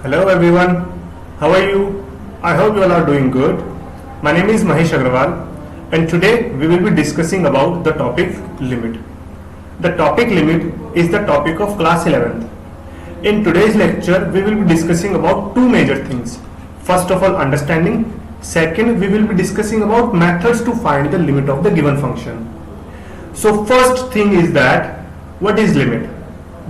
Hello everyone, how are you? I hope you all are doing good. My name is Mahesh Agrawal and today we will be discussing about the topic limit. The topic limit is the topic of class 11th. In today's lecture we will be discussing about two major things. First of all, understanding. Second, we will be discussing about methods to find the limit of the given function. So first thing is that what is limit?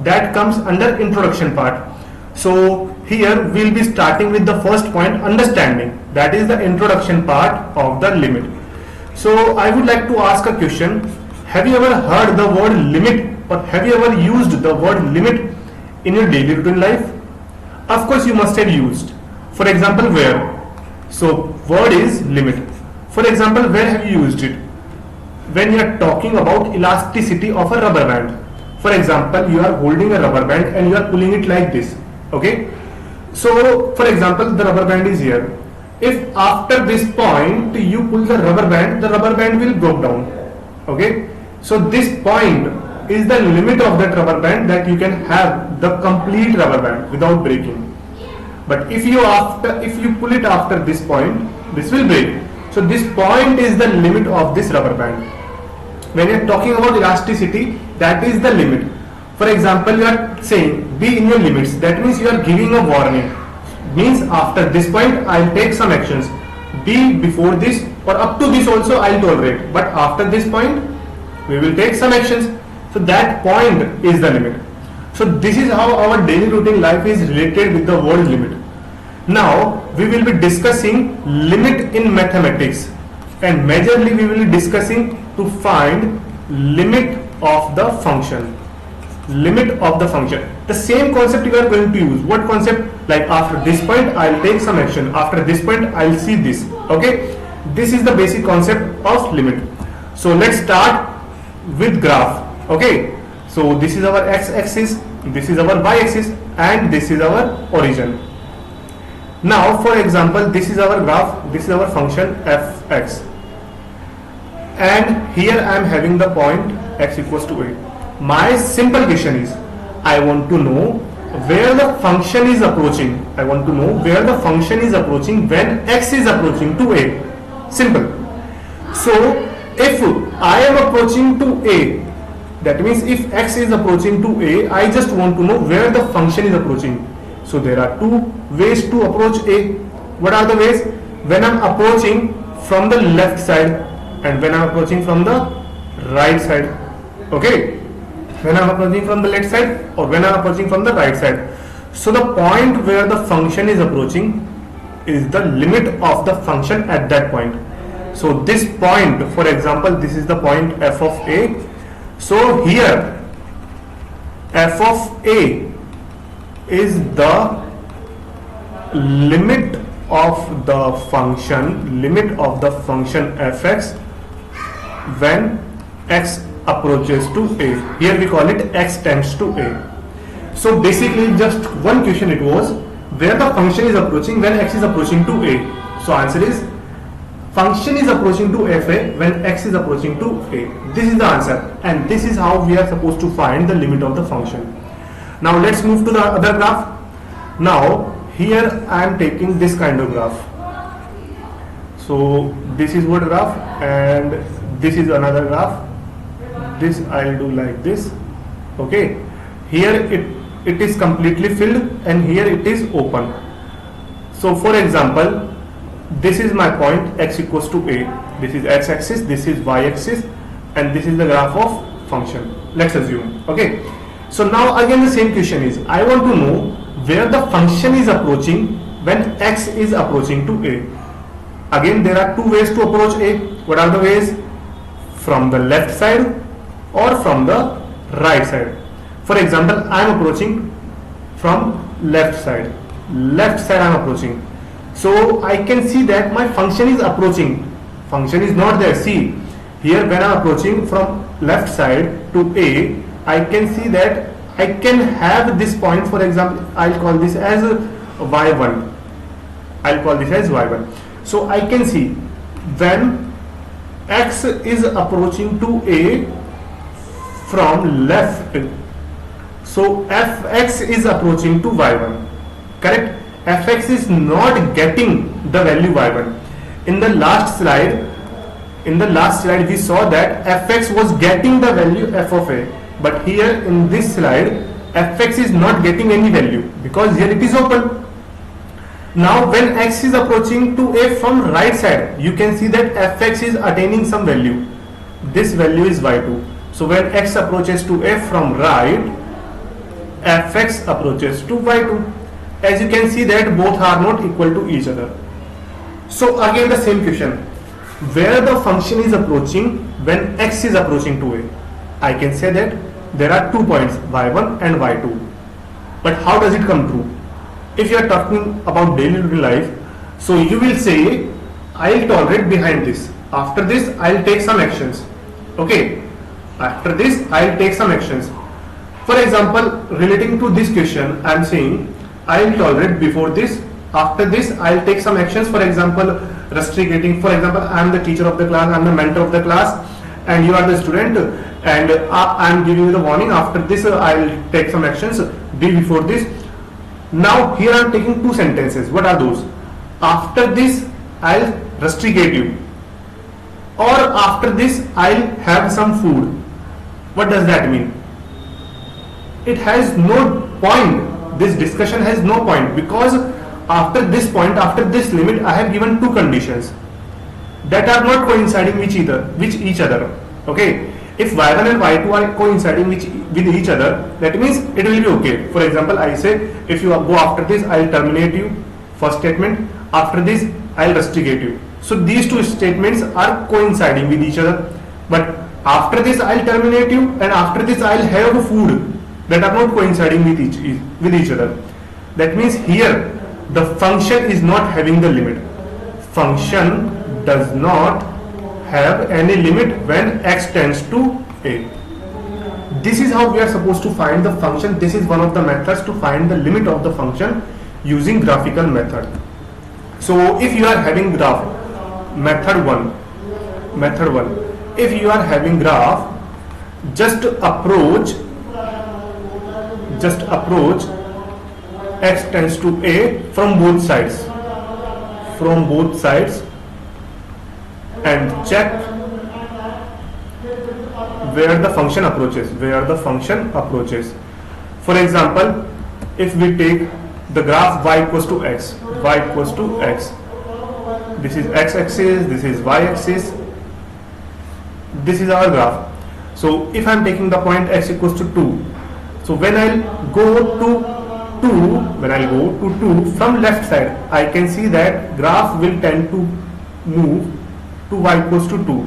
That comes under introduction part. So here we will be starting with the first point, understanding. That is the introduction part of the limit. So I would like to ask a question. Have you ever heard the word limit, or have you ever used the word limit in your daily routine life? Of course you must have used. For example, where? So word is limit. For example, where have you used it? When you are talking about elasticity of a rubber band. For example, you are holding a rubber band and you are pulling it like this. Okay. So for example, the rubber band is here. If after this point you pull the rubber band will go down. Okay. So this point is the limit of that rubber band, that you can have the complete rubber band without breaking. But if you pull it after this point, this will break. So this point is the limit of this rubber band. When you are talking about elasticity, that is the limit. For example, you are saying be in your limits. That means you are giving a warning. Means after this point I will take some actions. Be before this or up to this also I will tolerate. But after this point we will take some actions. So that point is the limit. So this is how our daily routine life is related with the word limit. Now we will be discussing limit in mathematics, and majorly we will be discussing to find limit of the function. Limit of the function. The same concept you are going to use. What concept? Like after this point I will take some action. After this point I will see this. Okay. This is the basic concept of limit. So let's start with graph. Okay. So this is our x-axis, this is our y-axis, and this is our origin. Now for example, this is our graph, this is our function fx, and here I am having the point x equals to a. My simple question is, I want to know where the function is approaching. I want to know where the function is approaching when x is approaching to a. Simple. So if I am approaching to a, that means if x is approaching to a, I just want to know where the function is approaching. So there are two ways to approach a. What are the ways? When I am approaching from the left side and when I am approaching from the right side. Okay. When I am approaching from the left side or when I am approaching from the right side. So the point where the function is approaching is the limit of the function at that point. So this point, for example, this is the point f of a. So here f of a is the limit of the function fx when x approaches to a. Here we call it x tends to a. So basically just one question it was, where the function is approaching when x is approaching to a. So answer is function is approaching to fa when x is approaching to a. This is the answer, and this is how we are supposed to find the limit of the function. Now let's move to the other graph. Now here I am taking this kind of graph. So this is one graph and this is another graph. This I will do like this. Okay. Here it is completely filled and here it is open. So for example, this is my point x equals to a. This is x-axis, this is y-axis, and this is the graph of function. Let's assume. Okay. So now again the same question is, I want to know where the function is approaching when x is approaching to a. Again there are two ways to approach a. What are the ways? From the left side or from the right side. For example, I am approaching from left side. Left side I am approaching. So I can see that my function is approaching. Function is not there. See, here when I am approaching from left side to a, I can see that I can have this point. For example, I'll call this as y1. I'll call this as y1. So I can see when x is approaching to a from left, so fx is approaching to y1. Correct? fx is not getting the value y1. In the last slide we saw that fx was getting the value f of a, but here in this slide fx is not getting any value because here it is open. Now when x is approaching to a from right side, you can see that fx is attaining some value. This value is y2. So when x approaches to a from right, fx approaches to y2. As you can see that both are not equal to each other. So again the same question, where the function is approaching when x is approaching to a. I can say that there are 2 points, y1 and y2. But how does it come true? If you are talking about daily life, so you will say I'll tolerate behind this. After this I'll take some actions. Okay, after this I'll take some actions. For example, relating to this question, I am saying I'll tolerate before this. After this I'll take some actions. For example, rusticating. For example, I am the teacher of the class, I am the mentor of the class, and you are the student, and I am giving you the warning. After this I'll take some actions. Be before this. Now here I am taking 2 sentences. What are those? After this I'll rusticate you, or after this I'll have some food. What does that mean? It has no point. This discussion has no point, because after this point, after this limit, I have given 2 conditions that are not coinciding with each other. Okay, if y1 and y2 are coinciding with each other, that means it will be okay. For example, I say if you go after this, I'll terminate you. First statement. After this, I'll rusticate you. So these 2 statements are coinciding with each other. But after this, I'll terminate you, and after this, I'll have food. That are not coinciding with each other. That means here the function is not having the limit. Function does not have any limit when x tends to a. This is how we are supposed to find the function. This is one of the methods to find the limit of the function using graphical method. So if you are having graph, method 1, if you are having graph, just approach x tends to a from both sides, and check where the function approaches. For example, if we take the graph y equals to x, this is x-axis, this is y-axis, this is our graph. So if I am taking the point x equals to 2, so when I'll go to 2 from left side, I can see that graph will tend to move to y equals to 2.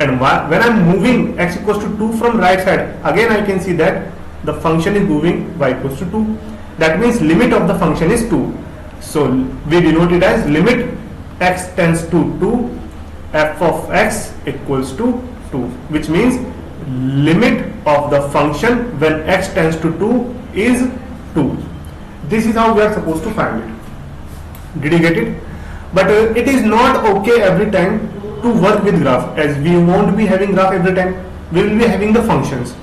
And when I'm moving x equals to 2 from right side, again I can see that the function is moving y equals to 2. That means limit of the function is 2. So we denote it as limit x tends to 2, f of x equals to 2, which means limit of the function when x tends to 2 is 2. This is how we are supposed to find it. Did you get it? But it is not okay every time to work with graph, as we won't be having graph every time. We will be having the functions.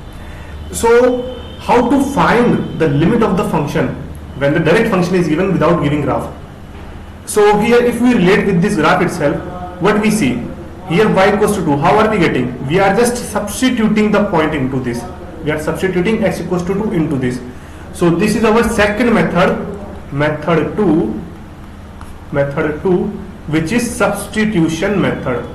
So how to find the limit of the function when the direct function is given without giving graph? So here if we relate with this graph itself, what we see here, y equals to 2, how are we getting? We are just substituting the point into this. We are substituting x equals to 2 into this. So this is our second method, method 2, which is substitution method.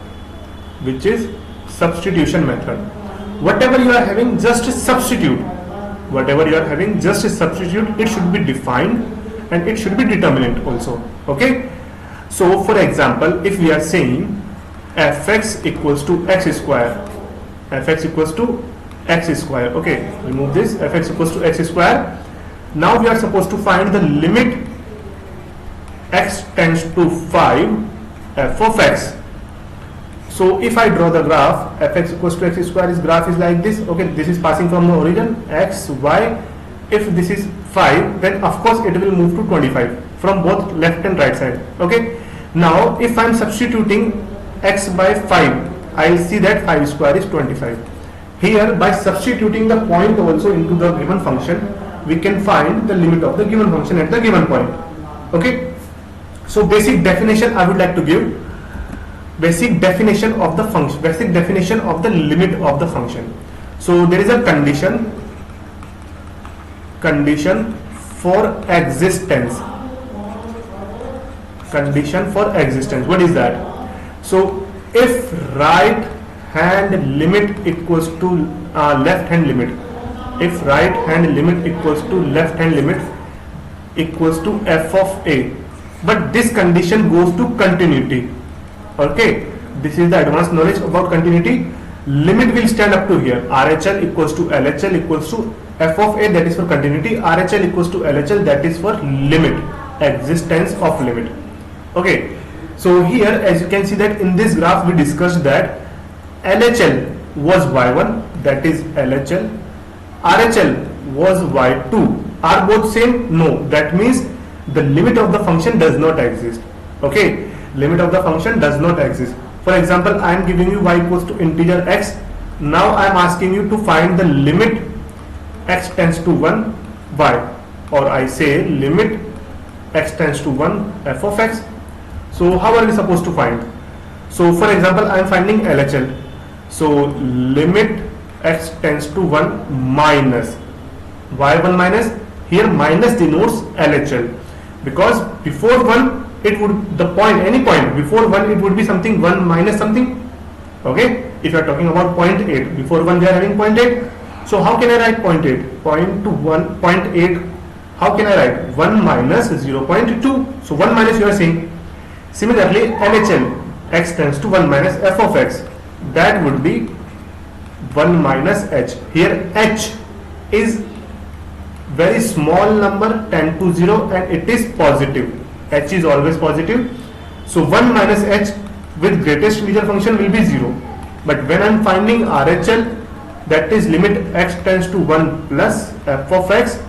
Whatever you are having, just substitute. It should be defined and it should be determinant also. Okay. So for example, if we are saying fx equals to x square, okay, remove this, fx equals to x square. Now we are supposed to find the limit x tends to 5 f of x. So if I draw the graph, fx equals to x square, is graph is like this. Okay, this is passing from the origin x, y. If this is 5, then of course it will move to 25 from both left and right side. Okay. Now if I am substituting x by 5, I will see that 5 square is 25. Here by substituting the point also into the given function, we can find the limit of the given function at the given point. Okay, so basic definition I would like to give. Basic definition of the function, basic definition of the limit of the function. So there is a condition for existence. Condition for existence. What is that? So if right hand limit equals to left hand limit, if right hand limit equals to left hand limit equals to f of a, but this condition goes to continuity. Okay, this is the advanced knowledge about continuity. Limit will stand up to here. RHL equals to LHL equals to f of a, that is for continuity. RHL equals to LHL, that is for limit, existence of limit. Okay, so here as you can see that in this graph we discussed that LHL was y1, that is LHL. RHL was y2. Are both same? No. That means the limit of the function does not exist. Okay, limit of the function does not exist. For example, I am giving you y equals to integer x. Now I am asking you to find the limit x tends to 1 y, or I say limit x tends to 1 f of x. So how are we supposed to find? So for example, I am finding LHL. So limit x tends to 1 minus y1 minus, here minus denotes LHL, because before 1 it would, the point, any point before 1 it would be something 1 minus something. Okay, if you are talking about 0.8, before 1 they are having 0.8. So how can I write 0.8? 0.8, how can I write? 1 minus 0.2. So 1 minus you are saying. Similarly, LHL, x tends to 1 minus f of x, that would be 1 minus h. Here h is very small number, 10 to 0, and it is positive. H is always positive. So 1 minus h with greatest integer function will be 0. But when I am finding RHL, that is limit x tends to 1 plus f of x,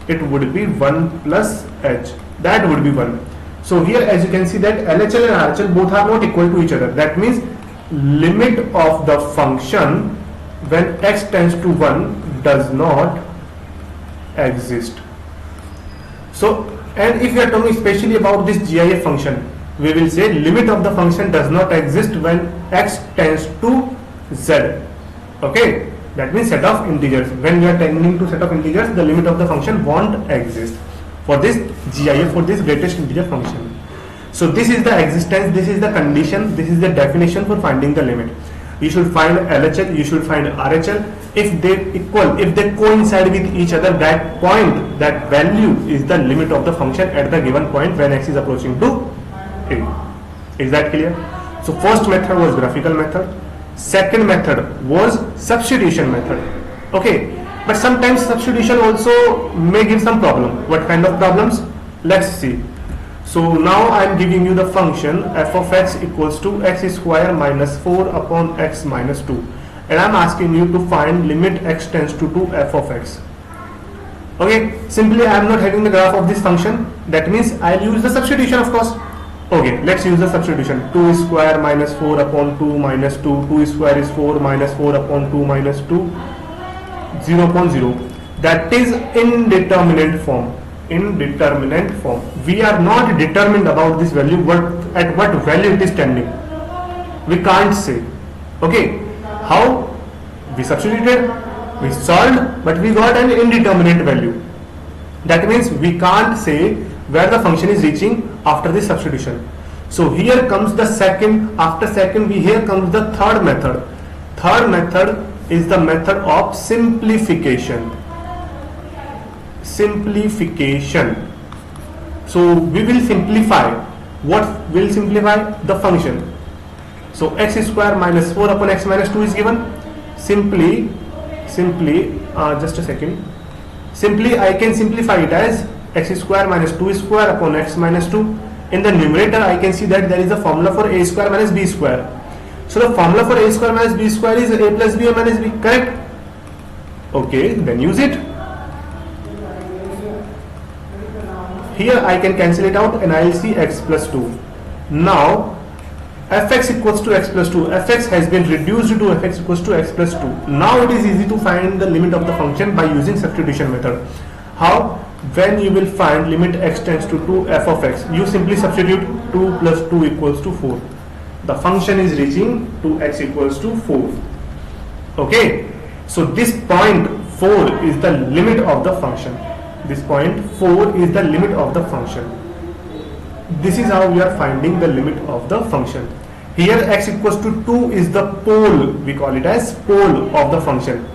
it would be 1 plus h. That would be 1. So here as you can see that LHL and RHL both are not equal to each other. That means limit of the function when x tends to 1 does not exist. So, and if we are talking especially about this GIF function, we will say limit of the function does not exist when x tends to z. Okay, that means set of integers. When we are tending to set of integers, the limit of the function won't exist for this GIF, for this greatest integer function. So this is the existence, this is the condition, this is the definition for finding the limit. You should find LHL, you should find RHL. If they equal, if they coincide with each other, that point, that value is the limit of the function at the given point when x is approaching to a. Is that clear? So first method was graphical method. Second method was substitution method. Okay, but sometimes substitution also may give some problem. What kind of problems? Let's see. So now I am giving you the function f of x equals to x square minus 4 upon x minus 2, and I am asking you to find limit x tends to 2 f of x. Okay, simply I am not having the graph of this function, that means I will use the substitution, of course. Okay, let's use the substitution. 2 square minus 4 upon 2 minus 2, 2 square is 4 minus 4 upon 2 minus 2, 0.0. That is indeterminate form. Indeterminate form. We are not determined about this value, at what value it is tending. We can't say. Okay, how? We substituted, we solved, but we got an indeterminate value. That means we can't say where the function is reaching after the substitution. So here comes the second, after second here comes the third method. Third method is the method of simplification. Simplification. So we will simplify. What will simplify? The function. So x square minus 4 upon x minus 2 is given. Simply just a second. Simply I can simplify it as x square minus 2 square upon x minus 2. In the numerator I can see that there is a formula for a square minus b square. So the formula for a square minus b square is a plus b minus b, correct? Okay, then use it. Here I can cancel it out and I will see x plus 2. Now fx equals to x plus 2. Fx has been reduced to fx equals to x plus 2. Now it is easy to find the limit of the function by using substitution method. How? when you will find limit x tends to 2 f of x, you simply substitute 2 plus 2 equals to 4. The function is reaching to x equals to 4. Okay, so this point 4 is the limit of the function. This point 4 is the limit of the function. This is how we are finding the limit of the function. Here x equals to 2 is the pole, we call it as pole of the function,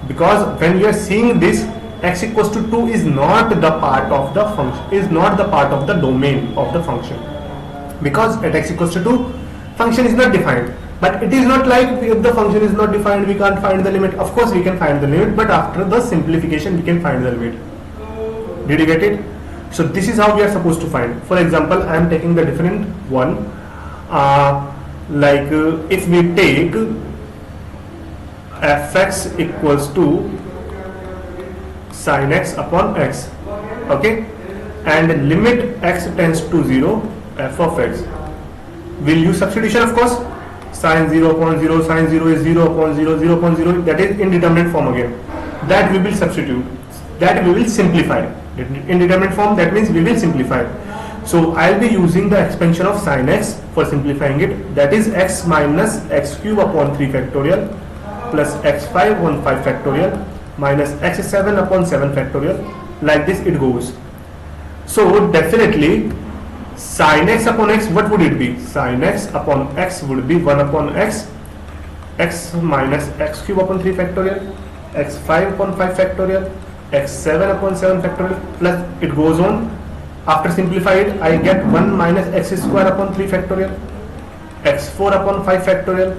because when we are seeing this, x equals to 2 is not the part of the function, is not the part of the domain of the function, because at x equals to 2 function is not defined. But it is not like if the function is not defined we can't find the limit. Of course we can find the limit, but after the simplification we can find the limit. Did you get it? So this is how we are supposed to find. For example, I am taking the different one, if we take fx equals to sin x upon x, okay, and limit x tends to 0 f of x, we'll use substitution, of course. Sin 0 upon 0, sin 0 is 0 upon 0, 0 upon 0, that is indeterminate form again. That we will substitute, that we will simplify. Indeterminate form, that means we will simplify. So I'll be using the expansion of sin x for simplifying it, that is x minus x cube upon 3 factorial plus x5 upon 5 factorial minus x7 upon 7 factorial. Like this it goes. So definitely sin x upon x, what would it be? Sin x upon x would be 1 upon x, x minus x cube upon 3 factorial, x5 upon 5 factorial, x7 upon 7 factorial, plus it goes on. After simplified, I get 1 minus x square upon 3 factorial, x4 upon 5 factorial,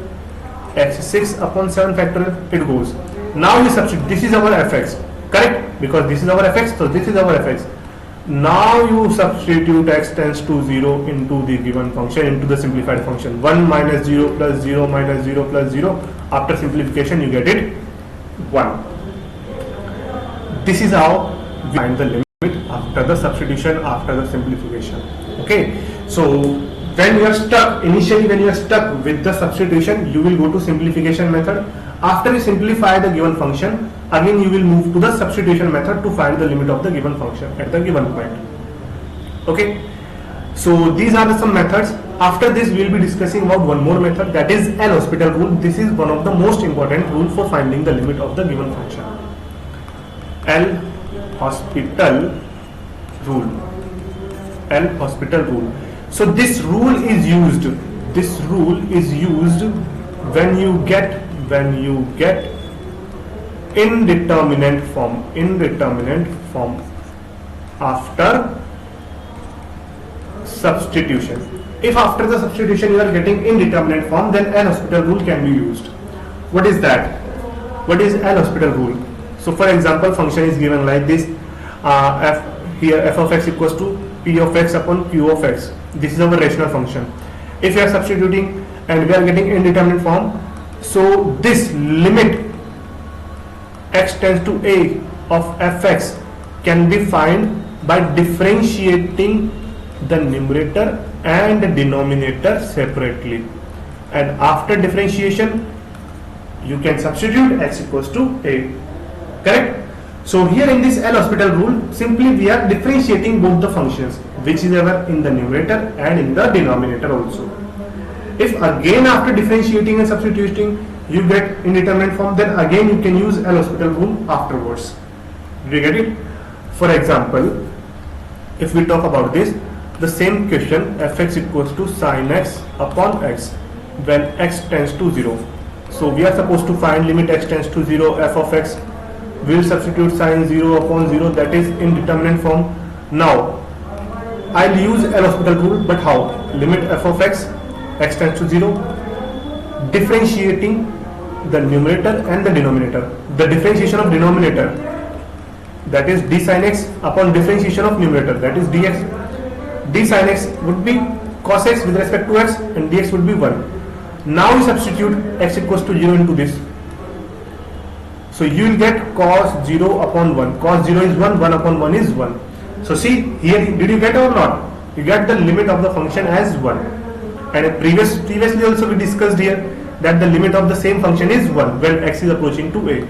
x6 upon 7 factorial, it goes. Now you substitute, this is our fx, correct? Because this is our fx, so this is our fx. Now you substitute x tends to 0 into the given function, into the simplified function. 1 minus 0 plus 0 minus 0 plus 0. After simplification you get it 1. This is how we find the limit after the substitution, after the simplification. Okay, so when you are stuck, initially when you are stuck with the substitution, you will go to simplification method. After you simplify the given function, again you will move to the substitution method to find the limit of the given function at the given point. Okay, so these are some methods. After this we will be discussing about one more method, that is L'Hospital rule. This is one of the most important rule for finding the limit of the given function. L'Hospital rule. L'Hospital rule. So this rule is used. This rule is used when you get indeterminate form after substitution. If after the substitution you are getting indeterminate form, then L'Hospital rule can be used. What is that? What is L'Hospital rule? So for example, function is given like this, here f of x equals to p of x upon q of x. This is our rational function. If you are substituting and we are getting indeterminate form, so this limit x tends to a of fx can be found by differentiating the numerator and denominator separately, and after differentiation you can substitute x equals to a. Correct? So here in this L'Hospital rule, simply we are differentiating both the functions, which is ever in the numerator and in the denominator also. If again after differentiating and substituting you get indeterminate form, then again you can use L'Hospital rule afterwards. Do you get it? For example, if we talk about this, the same question, fx equals to sin x upon x when x tends to 0. So we are supposed to find limit x tends to 0 f of x. We will substitute sin 0 upon 0, that is indeterminate form. Now I'll use L'Hospital rule, but how? Limit f of x tends to 0, differentiating the numerator and the denominator. The differentiation of denominator, that is d sin x upon differentiation of numerator, that is dx. D sin x would be cos x with respect to x, and dx would be 1. Now we substitute x equals to 0 into this. So you will get cos 0 upon 1. Cos 0 is 1, 1 upon 1 is 1. So see here, did you get or not? You get the limit of the function as 1. And previously also we discussed here that the limit of the same function is 1 when x is approaching to a.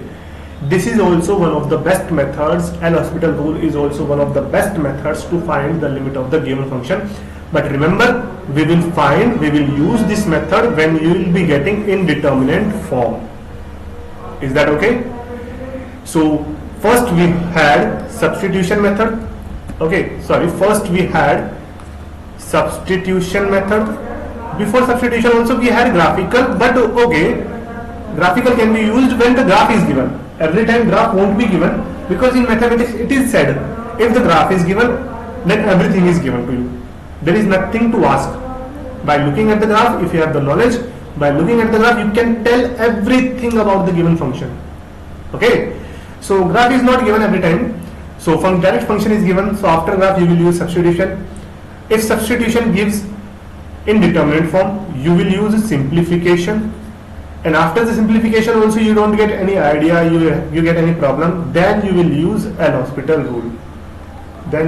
This is also one of the best methods. L'Hospital rule is also one of the best methods to find the limit of the given function. But remember, we will use this method when you will be getting indeterminate form. Is that okay? So first we had substitution method. First we had substitution method. Before substitution also we had graphical, but graphical can be used when the graph is given. Every time graph won't be given, because in mathematics it is said, if the graph is given, then everything is given to you. There is nothing to ask. By looking at the graph, if you have the knowledge, by looking at the graph you can tell everything about the given function. Okay, so graph is not given every time, so direct function is given, so after graph you will use substitution. If substitution gives indeterminate form, you will use simplification, and after the simplification also you don't get any idea, you get any problem, then you will use L'Hospital rule. To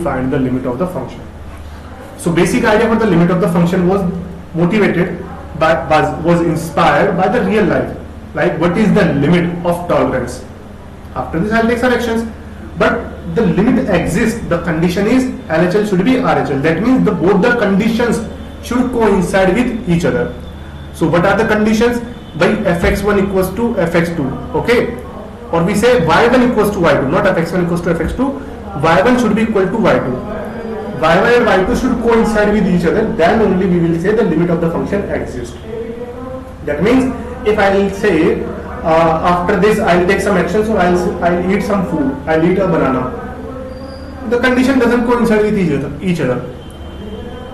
find the limit of the function. So basic idea for the limit of the function was inspired by the real life, like what is the limit of tolerance. After this I'll take some actions, but the limit exists. The condition is LHL should be RHL. That means both the conditions should coincide with each other. So what are the conditions? By fx1 equals to fx2, okay, or we say y1 equals to y2, not fx1 equals to fx2. Y1 should be equal to y2. Y1 and y2 should coincide with each other, then only we will say the limit of the function exists. That means if I will say after this I will take some action, so I'll eat some food, I'll eat a banana, the condition doesn't coincide with each other.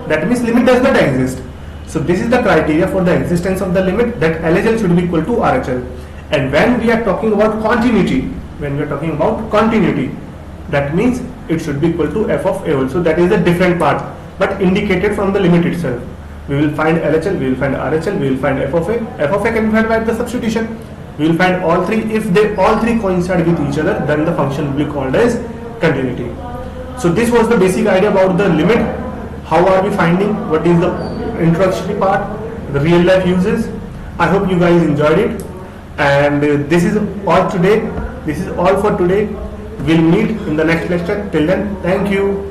That means limit does not exist. So this is the criteria for the existence of the limit, that LHL should be equal to RHL. And when we are talking about continuity, that means it should be equal to f of a also. That is a different part, but indicated from the limit itself. We will find LHL, we will find RHL, we will find f of a. F of a can be found by the substitution. We will find all three. If they all three coincide with each other, then the function will be called as continuity. So this was the basic idea about the limit. How are we finding? What is the introductory part? The real life uses. I hope you guys enjoyed it. And this is all today. This is all for today. We'll meet in the next lecture. Till then, thank you.